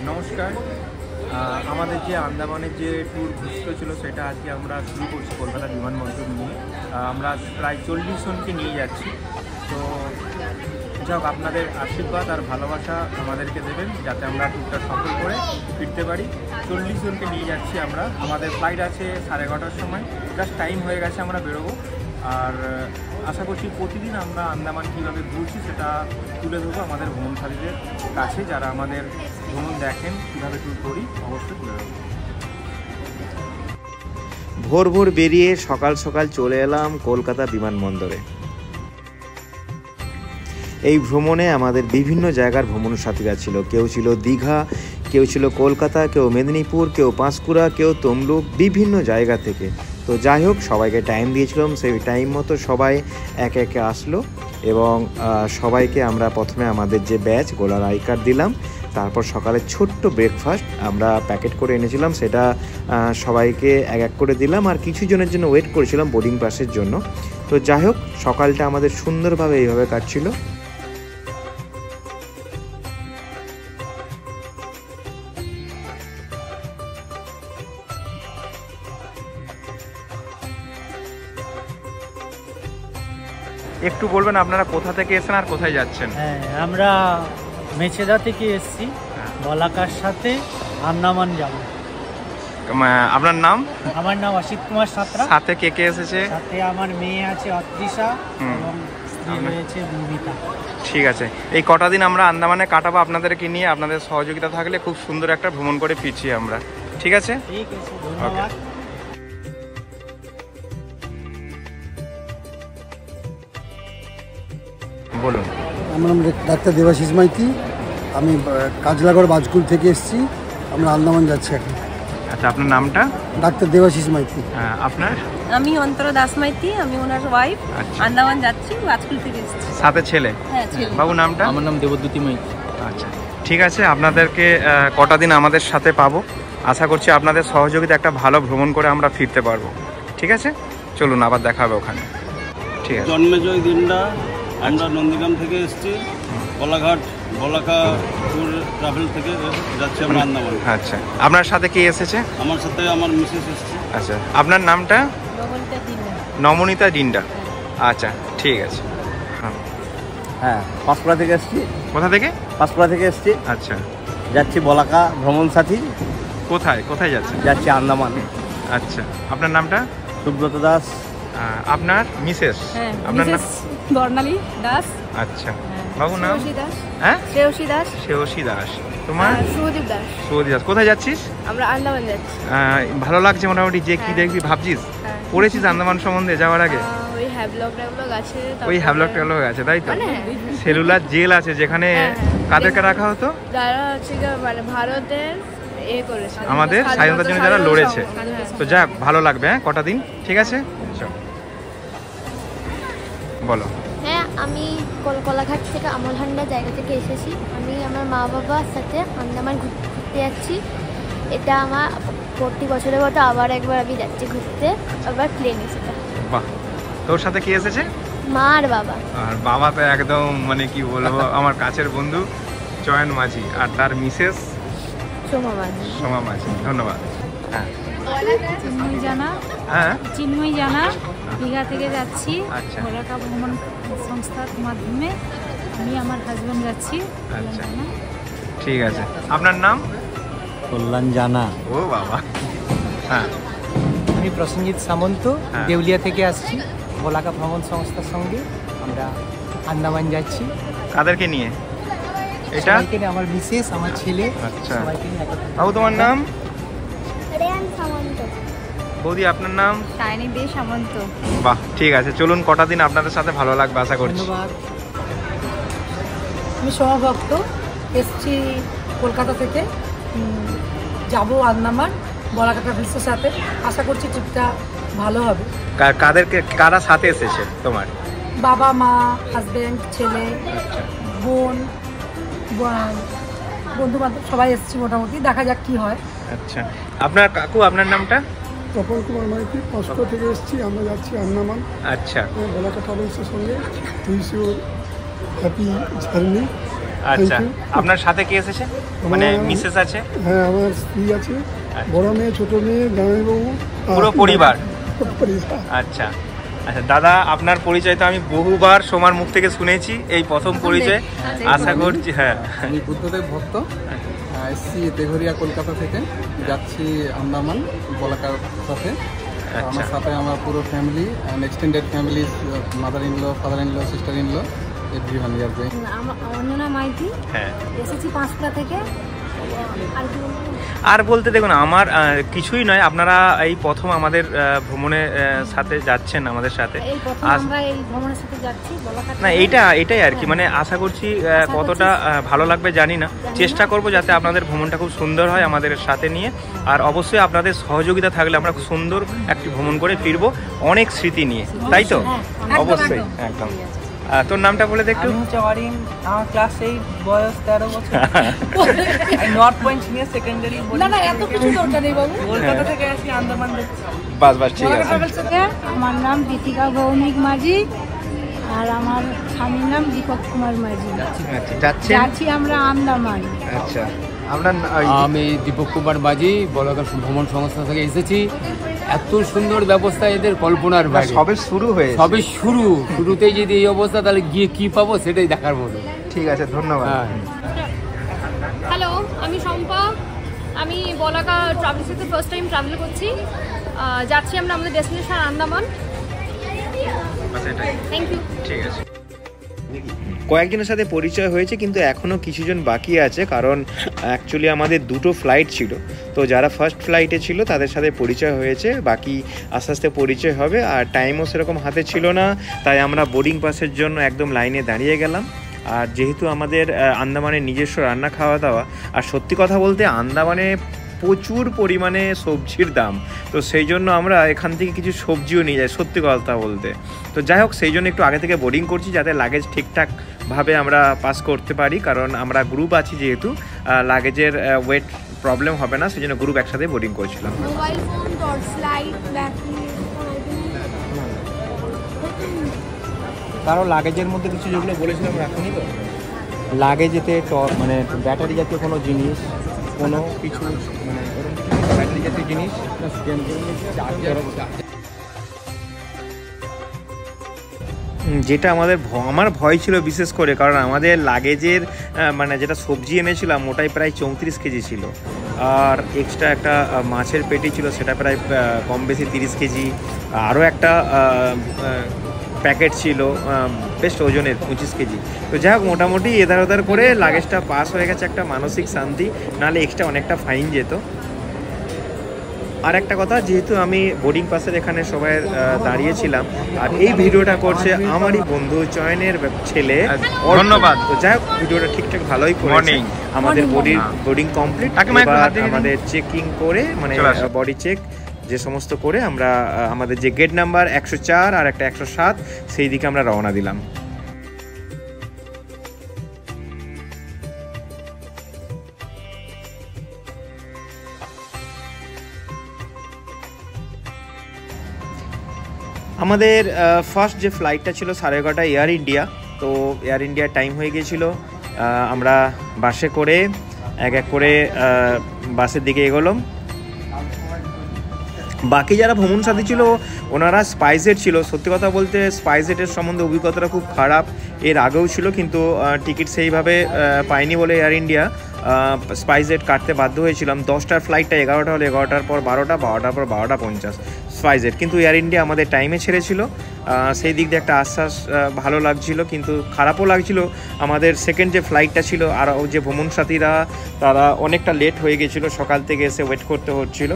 নমস্কার। আমাদের যে আন্দামানের যে ট্যুর ঘুরতে ছিল সেটা আজকে আমরা শুরু করছি কলকাতা বিমানবন্দর নিয়ে। আমরা প্রায় 40 জনকে নিয়ে যাচ্ছি। তো যাক, আপনাদের আশীর্বাদ আর ভালোবাসা আমাদেরকে দেবেন যাতে আমরা ট্যুরটা সফল করে ফিরতে পারি। 40 জনকে নিয়ে যাচ্ছি আমরা। আমাদের ফ্লাইট আছে 11:30টার সময়, জাস্ট টাইম হয়ে গেছে, আমরা বেরোবো। আর আশা করছি প্রতিদিন আমরা আন্দামান কীভাবে ঘুরছি সেটা তুলে ধরবো আমাদের ভ্রমণকারীদের কাছে, যারা আমাদের ভ্রমণ দেখেন কীভাবে ট্যুর করি, অবশ্যই তুলে ধরবো। ভোর ভোর বেরিয়ে সকাল সকাল চলে এলাম কলকাতা বিমানবন্দরে। এই ভ্রমণে আমাদের বিভিন্ন জায়গার ভ্রমণ সাথীরা ছিল। কেউ ছিল দীঘা, কেউ ছিল কলকাতা, কেউ মেদিনীপুর, কেউ পাঁশকুড়া, কেউ তমলুক, বিভিন্ন জায়গা থেকে। তো যাই হোক, সবাইকে টাইম দিয়েছিলাম, সেই টাইম মতো সবাই একে একে আসলো এবং সবাইকে আমরা প্রথমে আমাদের যে ব্যাচ গোলার আই কার্ড দিলাম। তারপর সকালে ছোট্ট ব্রেকফাস্ট আমরা প্যাকেট করে এনেছিলাম, সেটা সবাইকে এক এক করে দিলাম। আর কিছু জনের জন্য ওয়েট করেছিলাম বোর্ডিং পাসের জন্য। তো যাই হোক, সকালটা আমাদের সুন্দরভাবে এইভাবে কাটছিল। একটু বলবেন আপনারা কোথা থেকে এসেছেন আর কোথায় যাচ্ছেন? হ্যাঁ, আমরা মেছেদা থেকে এসেছি, বলাকার সাথে আন্দামান যাব। আপনার নাম? আমার নাম অসিত কুমার সাঁতরা। সাথে কে কে এসেছে? সাথে আমার মেয়ে আছে অত্রিশা এবং স্ত্রী রয়েছে বুবিতা। ঠিক আছে, এই কটা দিন আমরা আন্দামানে কাটাবো আপনাদেরকে নিয়ে। আপনাদের সহযোগিতা থাকলে খুব সুন্দর একটা ভ্রমণ করে ফিরছি আমরা। ঠিক আছে, ঠিক আছে, ধন্যবাদ। বলুন। আমার নাম ডাক্তার দেবাশিস মাইতি, আমি কাজলাগড় বাজকুল থেকে এসেছি। আমরা আন্দামান যাচ্ছি এখন। আচ্ছা, আপনার নামটা? ডাক্তার দেবাশিস মাইতি। আপনার? আমি অন্তরা দাস মাইতি, আমি ওনার ওয়াইফ। আচ্ছা। আন্দামান যাচ্ছি, বাজকুল থেকে এসেছি। সাথে ছেলে? হ্যাঁ, ছেলে। বাবু নামটা? আমার নাম দেবদ্যুতি মাইতি। আচ্ছা, ঠিক আছে। আপনাদেরকে কটা দিন আমাদের সাথে পাবো। আশা করছি আপনাদের সহযোগিতা একটা ভালো ভ্রমণ করে আমরা ফিরতে পারবো। ঠিক আছে, চলুন আবার দেখা হবে ওখানে। ঠিক আছে। জন্মেজয় দিনটা আমরা নন্দীগ্রাম থেকে এসেছি, বলাঘাট বলাকা ট্যুর ট্রাভেল থেকে যাচ্ছি আমরা আন্দামান। আচ্ছা, আপনার সাথে কি এসেছে? আমার সাথে আমার মিসেস এসেছে। আচ্ছা, আপনার নামটা? নমনীতা ডিন্ডা। আচ্ছা, ঠিক আছে। হ্যাঁ, পাঁশকুড়া থেকে এসেছি। কোথা থেকে? পাঁশকুড়া থেকে এসেছি, আচ্ছা, যাচ্ছি বলাকা ভ্রমণ সাথী, কোথায় কোথায় যাচ্ছেন? যাচ্ছি আন্দামান। আচ্ছা, আপনার নামটা? সুব্রত দাস। আপনার মিসেস? হ্যাঁ, আপনার নাম? বর্ণালী দাস। আচ্ছা, বাবু নাম? শ্রেয়সী দাস। হ্যাঁ, শ্রেয়সী দাস। শ্রেয়সী দাস। তোমার? শুভদীপ দাস। সুদী দাস। কোথায় যাচ্ছিস? আমরা আন্দামান যাচ্ছি। ভালো লাগছে মোটামুটি, যে কি দেখবি ভাবছিস? পড়েছিস আন্দামান সম্বন্ধে যাওয়ার আগে? ওই হ্যাভলক ট্যাভলক আছে। ওই হ্যাভলক ট্যাভলক আছে, তাই তো? সেলুলার জেল আছে যেখানে কাদেরকে রাখা হতো? যারা হচ্ছে মানে ভারতের করেছে, আমাদের স্বাধীনতার জন্য যারা লড়েছে। তো যাক, ভালো লাগবে। হ্যাঁ, কটা দিন। ঠিক আছে, চল বলো। হ্যাঁ, আমি কোলাঘাট থেকে আমলহান্ডা জায়গা থেকে এসেছি। আমি আমার মা বাবার সাথে আন্দামান ঘুরতে যাচ্ছি। এটা আমার প্রতি বছরের মতো আবার একবার আমি যাচ্ছি ঘুরতে, আবার প্লেনে। সেটা বাহ, তোর সাথে কি এসেছে? মা আর বাবা। আর বাবা তো একদম মানে কি বলবো, আমার কাছের বন্ধু চয়ন মাঝি, আর তার মিসেস সোমা মাঝি। ধন্যবাদ। হ্যাঁ, চিন্ময়ী জানা। হ্যাঁ, চিন্ময়ী জানা, দীঘা থেকে যাচ্ছি। আচ্ছা। বলাকা ভ্রমণ সংস্থার মাধ্যমে আমি আমার হাজব্যান্ড যাচ্ছি। আচ্ছা, ঠিক আছে। আপনার নাম? কল্যাণ জানা। ও বাবা। হ্যাঁ, আমি প্রসেনজিৎ সামন্ত, দেউলিয়া থেকে আসছি। বলাকা ভ্রমণ সংস্থার সঙ্গে আমরা আন্দামান যাচ্ছি। কাদেরকে নিয়ে? এটা আমার মিসেস, আমার ছেলে। আচ্ছা, বাবু তোমার নাম? রেয়ান সামন্ত। বৌদি আপনার নাম? সায়নী দে সামন্ত। বাহ, ঠিক আছে। চলুন, কটা দিন আপনাদের সাথে ভালো লাগবে আশা করছি। ধন্যবাদ। আমি সোমা ভক্ত, এসছি কলকাতা থেকে, যাব আন্দামান বলাকা ট্রাভেলসের সাথে। আশা করছি ট্রিপটা ভালো হবে। কারা সাথে এসেছে তোমার? বাবা, মা, হাজব্যান্ড, ছেলে, বোন, বন্ধু বান্ধব সবাই এসেছি মোটামুটি। দেখা যাক কি হয়। আচ্ছা, আপনার কাকু, আপনার নামটা? তপন কুমার মাইতি, পাঁশকুড়া থেকে এসেছি। আমরা যাচ্ছি আন্দামান। আচ্ছা, বলাকা ট্রাভেলসের সঙ্গে। Wish you happy journey. আচ্ছা, আপনার সাথে কে এসেছে? মানে মিসেস আছে? হ্যাঁ, আমার স্ত্রী আছে, বড় মেয়ে, ছোট মেয়ে, জামাইবাবু, পুরো পরিবার। আচ্ছা আচ্ছা দাদা, আপনার পরিচয় তো আমি বহুবার সোমার মুখ থেকে শুনেছি, এই প্রথম পরিচয়। আশা করছি হ্যাঁ। আমি বুদ্ধদেব ভক্ত, এসছি তেঘরিয়া কলকাতা থেকে, যাচ্ছি আন্দামান বলাকার সাথে। আমার সাথে আমার পুরো family and extended family, mother in law, father in law, sister in law, everyone are going. Anjana Maiti, হ্যাঁ, এসেছি পাঁচটা থেকে। আর বলতে দেখুন আমার কিছুই নয়, আপনারা এই প্রথম আমাদের ভ্রমণে সাথে যাচ্ছেন আমাদের সাথে। না এটাই আর কি, মানে আশা করছি কতটা ভালো লাগবে জানি না, চেষ্টা করব যাতে আপনাদের ভ্রমণটা খুব সুন্দর হয় আমাদের সাথে নিয়ে। আর অবশ্যই আপনাদের সহযোগিতা থাকলে আমরা খুব সুন্দর একটি ভ্রমণ করে ফিরবো, অনেক স্মৃতি নিয়ে, তাই তো? অবশ্যই, একদম। তোর নামটা বলে দে একটু। আমি হচ্ছে অরিন, আমার ক্লাস 8, বয়স 13 বছর। আমি নর্থ পয়েন্ট সিনিয়র সেকেন্ডারি। না এত কিছু দরকার নেই বাবু। কলকাতা থেকে আসি, আন্দামান যাচ্ছি। বাস ঠিক আছে। আমার নাম দীপিকা ভৌমিক মাঝি, আর আমার স্বামীর নাম দীপক কুমার মাঝি। যাচ্ছি আমরা আন্দামান। আচ্ছা, আপনার? আমি দীপক কুমার মাঝি, বলাকা ভ্রমণ সংস্থা থেকে এসেছি। এত সুন্দর ব্যবস্থা এদের কল্পনার বাইরে। সবে শুরু হয়ে, সবে শুরুতেই যদি এই অবস্থা, তাহলে গিয়ে কি পাবো সেটাই দেখার মতো। ঠিক আছে, ধন্যবাদ। হ্যালো, আমি শম্পা, আমি বলাকা ট্রাভেলসে ফার্স্ট টাইম ট্রাভেল করছি। যাচ্ছি আমরা আমাদের ডেস্টিনেশন আন্দামান। Thank you. ঠিক আছে। কয়েকজনের সাথে পরিচয় হয়েছে, কিন্তু এখনও কিছুজন বাকি আছে, কারণ অ্যাকচুয়ালি আমাদের দুটো ফ্লাইট ছিল। তো যারা ফার্স্ট ফ্লাইটে ছিল তাদের সাথে পরিচয় হয়েছে, বাকি আস্তে আস্তে পরিচয় হবে। আর টাইমও সেরকম হাতে ছিল না, তাই আমরা বোর্ডিং পাসের জন্য একদম লাইনে দাঁড়িয়ে গেলাম। আর যেহেতু আমাদের আন্দামানে নিজস্ব রান্না খাওয়া দাওয়া, আর সত্যি কথা বলতে আন্দামানে প্রচুর পরিমাণে সবজির দাম, তো সেই জন্য আমরা এখান থেকে কিছু সবজিও নিয়ে যাই, সত্যি কথা বলতে। তো যাই হোক, সেই জন্য একটু আগে থেকে বোর্ডিং করছি, যাতে লাগেজ ঠিকঠাকভাবে আমরা পাস করতে পারি, কারণ আমরা গ্রুপ আছি, যেহেতু লাগেজের ওয়েট প্রবলেম হবে না, সেই জন্য গ্রুপ একসাথে বোর্ডিং করছিলাম। Mobile phone, torch light, battery. কারো লাগেজের মধ্যে কিছু যেগুলো বলেছিলাম রাখুনি তো, লাগেজেতে মানে ব্যাটারি জাতীয় কোনো জিনিস, কোনো কিছু মানে ব্যাটারি জাতীয় জিনিস, যেটা আমার ভয় ছিল বিশেষ করে, কারণ আমাদের লাগেজের মানে যেটা সবজি এনেছিলাম ওটাই প্রায় 34 কেজি ছিল, আর এক্সট্রা একটা মাছের পেটি ছিল, সেটা প্রায় কম বেশি 30 কেজি, আরও একটা প্যাকেট ছিল বেশ ওজনের 25 কেজি। তো যাই হোক, মোটামুটি এধার ওধার করে লাগেজটা পাস হয়ে গেছে, একটা মানসিক শান্তি, নাহলে এক্সট্রা অনেকটা ফাইন যেত। আর একটা কথা, যেহেতু আমি বোর্ডিং পাসের এখানে সবাই দাঁড়িয়েছিলাম, আর এই ভিডিওটা করছে আমারই বন্ধু চয়নের ছেলে, ধন্যবাদ। তো যাই হোক, ভিডিওটা ঠিকঠাক ভালোই করেছে। আমাদের বোর্ডিং কমপ্লিট, আমাদের চেকিং করে, মানে বডি চেক যে সমস্ত করে আমরা আমাদের যে গেট নাম্বার 104 আর একটা 107, সেই দিকে আমরা রওনা দিলাম। আমাদের ফার্স্ট যে ফ্লাইটটা ছিল 11:30 এয়ার ইন্ডিয়া, তো এয়ার ইন্ডিয়ার টাইম হয়ে গিয়েছিল। আমরা বাসে করে এক এক করে বাসের দিকে এগোলাম। বাকি যারা ভ্রমণ সাথী ছিল ওনারা স্পাইসজেট ছিল। সত্যি কথা বলতে স্পাইসজেটের সম্বন্ধে অভিজ্ঞতাটা খুব খারাপ, এর আগেও ছিল, কিন্তু টিকিট সেইভাবে পাইনি বলে এয়ার ইন্ডিয়া স্পাইসজেট কাটতে বাধ্য হয়েছিলাম। 10টার ফ্লাইটটা 11টা হলে 11টার পর 12টা, 12টার পর 12:50 স্পাইসজেট, কিন্তু এয়ার ইন্ডিয়া আমাদের টাইমে ছেড়েছিল। সেই দিক দিয়ে একটা আশ্বাস ভালো লাগছিল, কিন্তু খারাপও লাগছিল। আমাদের সেকেন্ড যে ফ্লাইটটা ছিল, আর যে ভ্রমণ সাথীরা তারা অনেকটা লেট হয়ে গেছিলো, সকাল থেকে এসে ওয়েট করতে হচ্ছিল।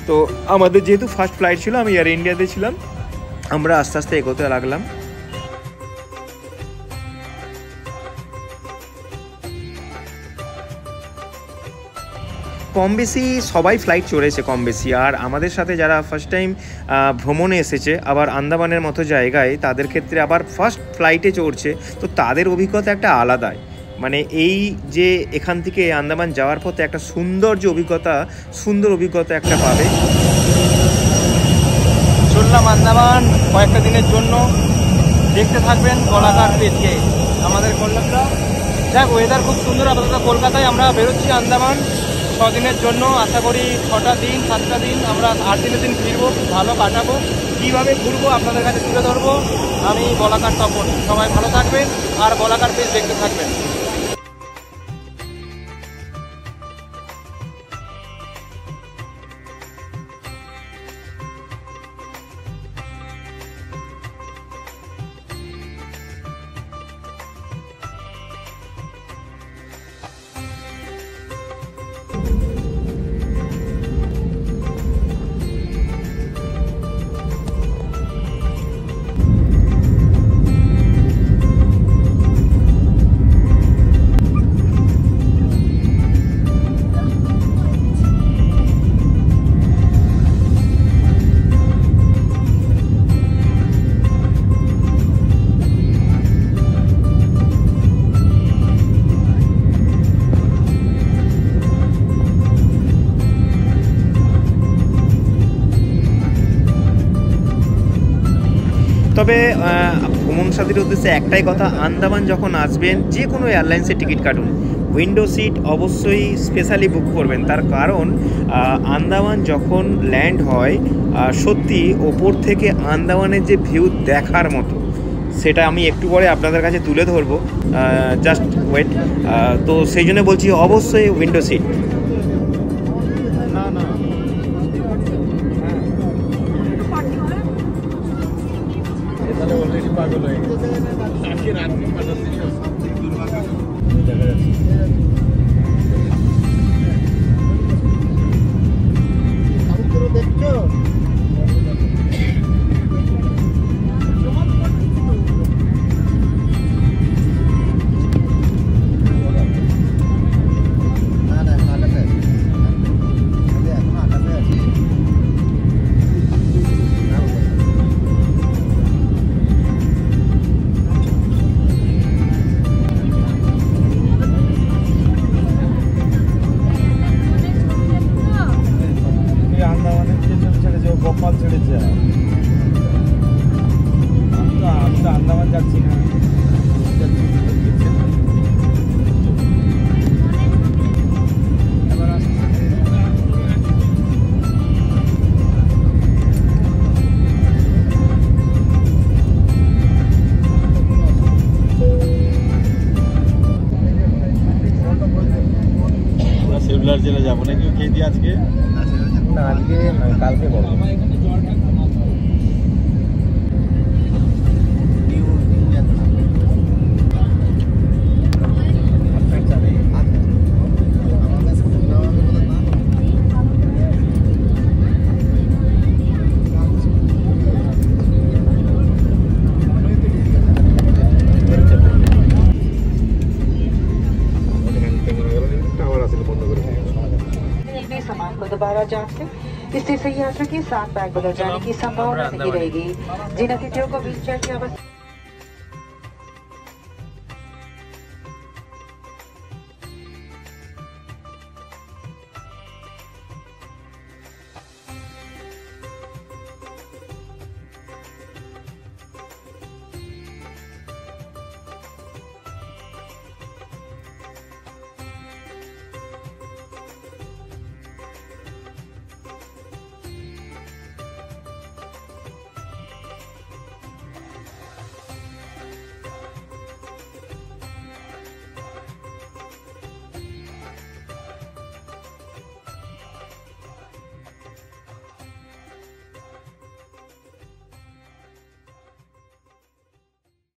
তো আমাদের যেহেতু ফার্স্ট ফ্লাইট ছিল, আমি এয়ার ইন্ডিয়াতে ছিলাম, আমরা আস্তে আস্তে এগোতে লাগলাম। কম বেশি সবাই ফ্লাইট চড়েছে কম বেশি, আর আমাদের সাথে যারা ফার্স্ট টাইম ভ্রমণে এসেছে আবার আন্দামানের মতো জায়গায়, তাদের ক্ষেত্রে আবার ফার্স্ট ফ্লাইটে চড়ছে, তো তাদের অভিজ্ঞতা একটা আলাদাই। মানে এই যে এখান থেকে আন্দামান যাওয়ার পথে একটা সুন্দর অভিজ্ঞতা একটা পাবে। চললাম আন্দামান কয়েকটা দিনের জন্য, দেখতে থাকবেন বলাকার পেজকে। আমাদের কন্ডাক্টর যাক, ওয়েদার খুব সুন্দর। আপাতত কলকাতায় আমরা বেরোচ্ছি আন্দামান 6 দিনের জন্য। আশা করি 6টা দিন 7টা দিন আমরা 8 দিনের দিন ফিরবো, খুব ভালো কাটাবো। কীভাবে ঘুরবো আপনাদের কাছে তুলে ধরবো আমি, বলাকার তপন। সবাই ভালো থাকবেন আর বলাকার পেজ দেখতে থাকবেন। তবে ভ্রমণ সাথীর উদ্দেশ্যে একটাই কথা, আন্দামান যখন আসবেন যে কোনো এয়ারলাইন্সের টিকিট কাটুন, উইন্ডো সিট অবশ্যই স্পেশালি বুক করবেন। তার কারণ আন্দামান যখন ল্যান্ড হয় সত্যি ওপর থেকে আন্দামানের যে ভিউ দেখার মতো, সেটা আমি একটু পরে আপনাদের কাছে তুলে ধরবো, জাস্ট ওয়েট। তো সেই জন্য বলছি অবশ্যই উইন্ডো সিট। পাগল হয়ে গেছে রাত দেখছো গোপাল ছেড়েছে। আমি তো আন্দামান যাচ্ছি না। শিবলার জেলে যাবো নাকি খেয়ে দিয়ে আজকে? না, আজকে কালকে বলবো। सामान को दोबारा जांच लें, इससे सही यात्रा के साथ बैग बदल जाने की संभावना नहीं रहेगी। जिन अतिथियों को व्हीलचेयर की आवश्यकता